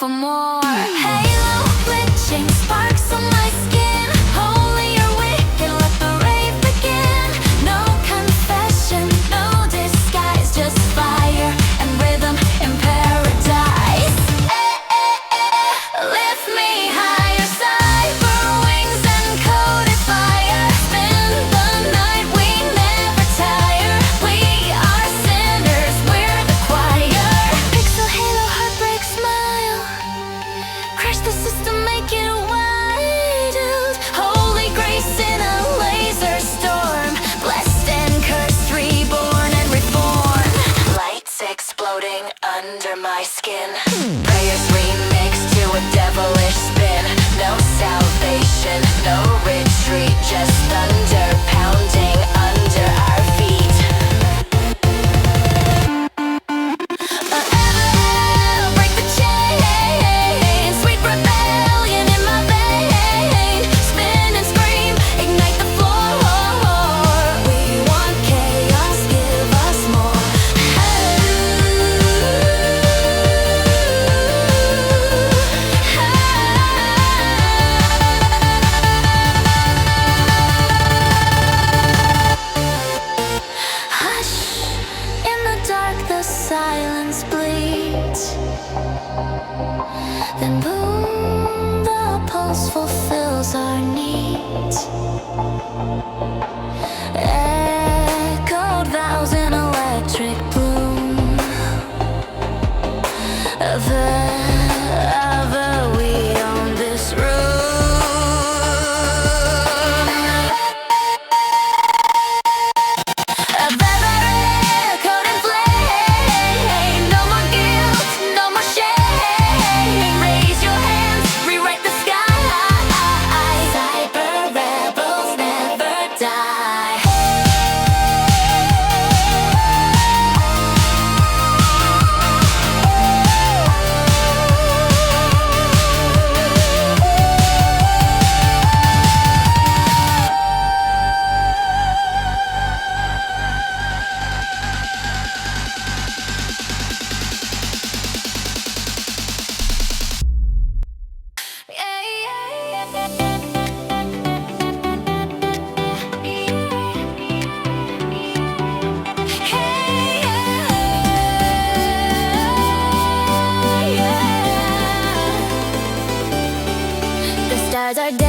for more. Halo, glitching sparks on my skin. Holy or wicked, let the rave begin. No confession, no disguise, just fire and rhythm in paradise. Lift me higher, cyber wings and coded fire. Spin the night, we never tire. We are sinners, we're the choir. Pixel halo, heartbreak smile. Crash the system, make it wild. Holy grace in a laser storm. Blessed and cursed, reborn and reborn. Lights exploding under my skin. Prayers remixed to a devilish spin. No salvation, no retreat, just thunder pounding under our feet. Break the chain, sweet rebellion in my vein. Spin and scream, ignite the floor. We want chaos, give us more. Hush, in the dark the silence bleeds. Then boom, the pulse fulfills our needs. Echoed vows in electric bloom. Ever we own this room. Coded flame, no more guilt, no more shame. Raise your hands, rewrite the sky. Cyber rebels never die. The stars are dead.